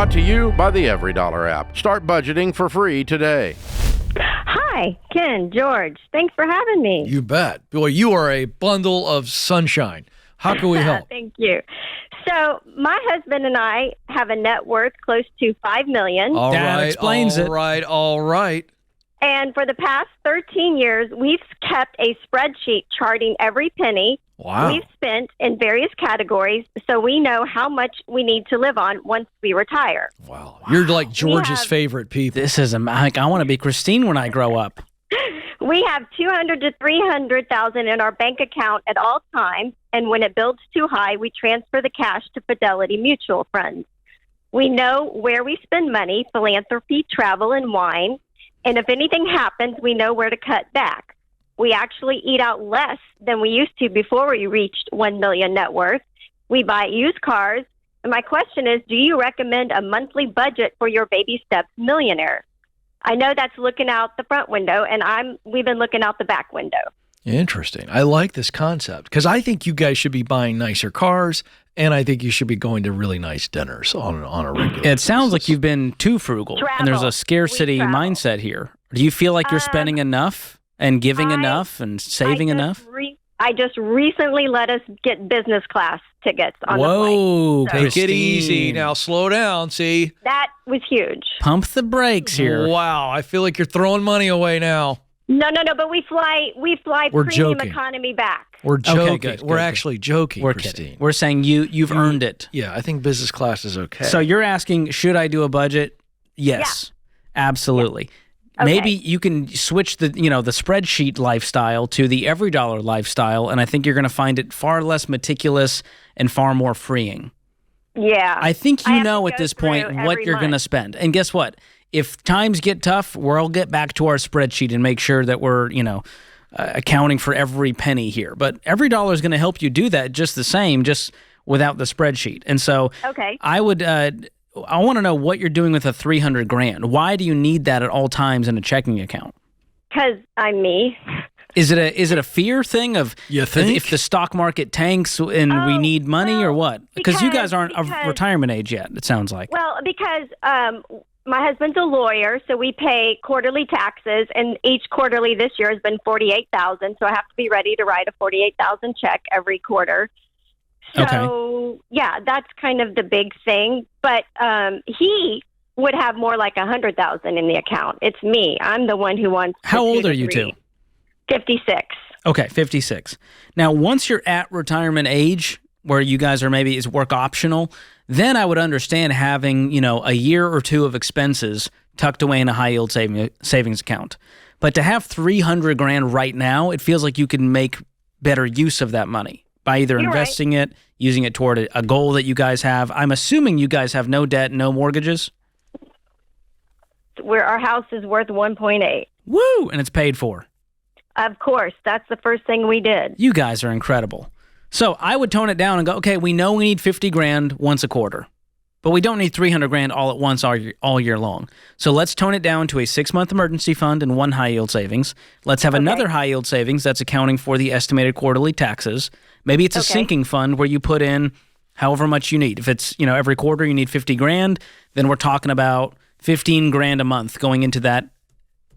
Brought to you by the Every Dollar app. Start budgeting for free today. Hi, Ken, George. Thanks for having me. You bet. Boy, you are a bundle of sunshine. How can we help? Thank you. So my husband and I have a net worth close to $5 million. All That right, explains it. All right. And for the past 13 years, we've kept a spreadsheet charting every penny Wow. we've spent in various categories so we know how much we need to live on once we retire. Wow. You're like George's have- favorite people. This is like, I want to be Christine when I grow up. We have $200,000 to $300,000 in our bank account at all times, and when it builds too high, we transfer the cash to Fidelity Mutual Funds. We know where we spend money, philanthropy, travel, and wine, and if anything happens, we know where to cut back. We actually eat out less than we used to before we reached $1 million net worth. We buy used cars, and my question is, do you recommend a monthly budget for your baby steps millionaire? I know that's looking out the front window, and we've been looking out the back window. Interesting. I like this concept because I think you guys should be buying nicer cars, and I think you should be going to really nice dinners on a regular It sounds like basis. you've been too frugal, and there's a Travel. scarcity We travel. mindset here. Do you feel like you're spending enough and giving enough and saving enough? I just recently let us get business class tickets on the Whoa, plane. Take it easy. Christine. Now slow down, see? That was huge. Pump the brakes here. Wow, I feel like you're throwing money away now. No, but we fly We're premium joking. economy back. We're joking. good, We're good. actually joking, We're Christine. kidding. We're saying you've earned it. Yeah, I think business class is okay. So you're asking, should I do a budget? Yes, absolutely. Okay. Maybe you can switch the spreadsheet lifestyle to the every dollar lifestyle, and I think you're going to find it far less meticulous and far more freeing. Yeah. I think I you have know to at go this point through what every you're going to month. spend. And guess what? If times get tough, we'll get back to our spreadsheet and make sure that we're, accounting for every penny here. But every dollar is going to help you do that just the same, just without the spreadsheet. And so Okay. I would I want to know what you're doing with a $300,000. Why do you need that at all times in a checking account? Because I'm me. Is it a fear thing of You think? if the stock market tanks and we need money or what? Because you guys aren't of because- retirement age yet, it sounds like. Well, because my husband's a lawyer, so we pay quarterly taxes, and each quarterly this year has been $48,000. So I have to be ready to write a $48,000 check every quarter. So yeah, that's kind of the big thing. But he would have more like $100,000 in the account. It's me. I'm the one who wants. How the old 2 are to you 3. two? 56. Okay, 56. Now, once you're at retirement age, where you guys are maybe is work optional, then I would understand having, a year or two of expenses tucked away in a high yield savings account. But to have $300,000 right now, it feels like you can make better use of that money by either You're investing it, using it toward a goal that you guys have. I'm assuming you guys have no debt, no mortgages. Where our house is worth 1.8. Woo! And it's paid for. Of course, that's the first thing we did. You guys are incredible. So I would tone it down and go, okay, we know we need $50,000 once a quarter, but we don't need $300,000 all at once all year long. So let's tone it down to a 6-month emergency fund and one high yield savings. Let's have another high yield savings that's accounting for the estimated quarterly taxes. Maybe it's a sinking fund where you put in however much you need. If it's, every quarter you need $50,000, then we're talking about $15,000 a month going into that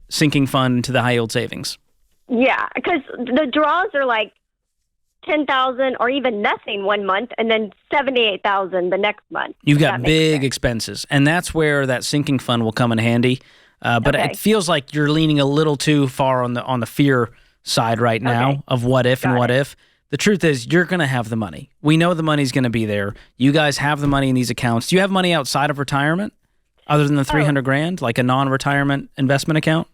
sinking fund into the high yield savings. Yeah, because the draws are like 10,000 or even nothing one month, and then 78,000 the next month. You've if got that makes big sense. expenses, and that's where that sinking fund will come in handy. But Okay. it feels like you're leaning a little too far on the fear side right now Okay. of what if and Got what it. if. The truth is, you're going to have the money. We know the money's going to be there. You guys have the money in these accounts. Do you have money outside of retirement, other than the $300,000, like a non-retirement investment account?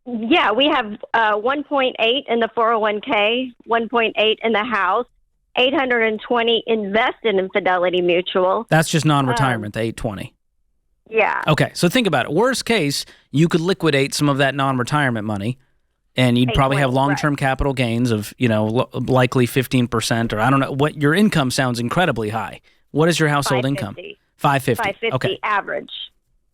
Yeah, we have 1.8 in the 401k, 1.8 in the house, 820 invested in Fidelity Mutual. That's just non-retirement, the 820. Yeah. Okay, so think about it. Worst case, you could liquidate some of that non-retirement money, and you'd probably have 820, long-term capital gains of, likely 15%, or I don't know. What your income sounds incredibly high. What is your household income? 550. 550 Okay, average.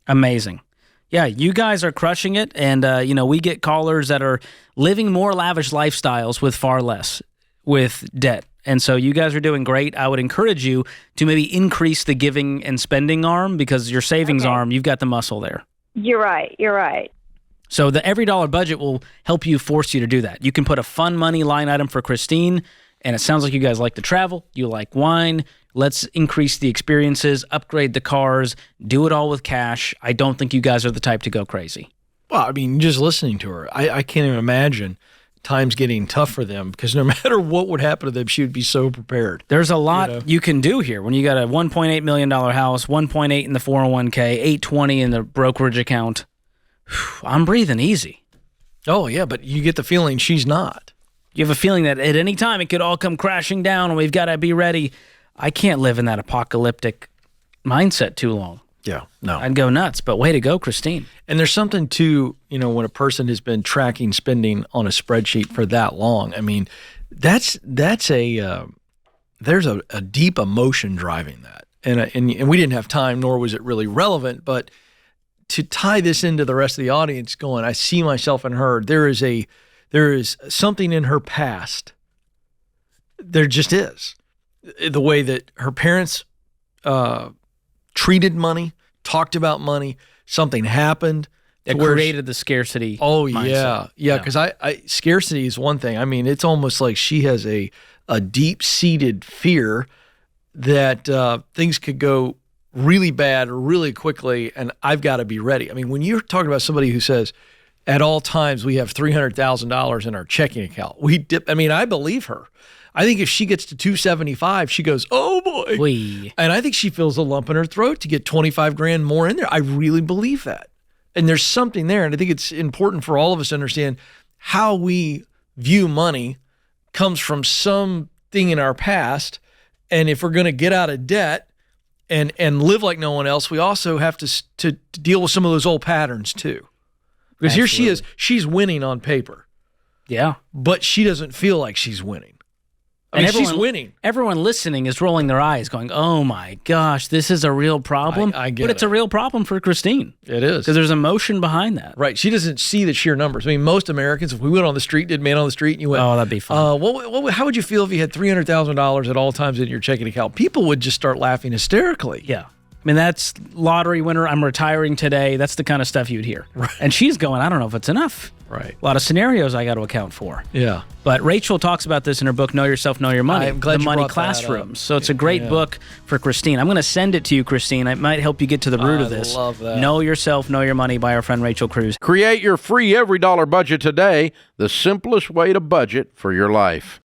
amazing. Yeah, you guys are crushing it, and we get callers that are living more lavish lifestyles with far less, with debt And so you guys are doing great. I would encourage you to maybe increase the giving and spending arm, because your savings arm, you've got the muscle there. You're right. You're right. So the every dollar budget will help you, force you to do that. You can put a fun money line item for Christine, and it sounds like you guys like to travel. You like wine. Let's increase the experiences, upgrade the cars, do it all with cash. I don't think you guys are the type to go crazy. Well, I mean, just listening to her, I can't even imagine times getting tough for them, because no matter what would happen to them, she would be so prepared. There's a lot you can do here. When you got a $1.8 million house, 1.8 in the 401k, 820 in the brokerage account, I'm breathing easy. Oh, yeah, but you get the feeling she's not. You have a feeling that at any time it could all come crashing down and we've got to be ready. I can't live in that apocalyptic mindset too long. Yeah, no. I'd go nuts, but way to go, Christine. And there's something to, when a person has been tracking spending on a spreadsheet for that long, I mean, there's a deep emotion driving that. And we didn't have time, nor was it really relevant, but to tie this into the rest of the audience going, I see myself in her. There is something in her past. There just is. The way that her parents treated money, talked about money, something happened. It created the scarcity. Oh, mindset. yeah. Because scarcity is one thing. I mean, it's almost like she has a deep-seated fear that things could go really bad really quickly, and I've got to be ready. I mean, when you're talking about somebody who says, at all times we have $300,000 in our checking account, I believe her. I think if she gets to 275, she goes, oh boy. Wee. And I think she feels a lump in her throat to get 25 grand more in there. I really believe that. And there's something there. And I think it's important for all of us to understand how we view money comes from something in our past. And if we're going to get out of debt and live like no one else, we also have to deal with some of those old patterns too. Because here she is, she's winning on paper. Yeah. But she doesn't feel like she's winning. I mean, she's winning. Everyone listening is rolling their eyes going, oh my gosh, this is a real problem. I get but it's a real problem for Christine. It is. Because there's emotion behind that. Right. She doesn't see the sheer numbers. I mean, most Americans, if we went on the street, did man on the street, and you went, oh, that'd be fun. How would you feel if you had $300,000 at all times in your checking account? People would just start laughing hysterically. Yeah. I mean, that's lottery winner, I'm retiring today. That's the kind of stuff you'd hear. Right. And she's going, I don't know if it's enough. Right. A lot of scenarios I got to account for. Yeah. But Rachel talks about this in her book, Know Yourself, Know Your Money. I'm glad the you Money brought that Classrooms. up. So it's a great book for Christine. I'm going to send it to you, Christine. It might help you get to the root of this. I love that. Know Yourself, Know Your Money by our friend Rachel Cruz. Create your free every dollar budget today, the simplest way to budget for your life.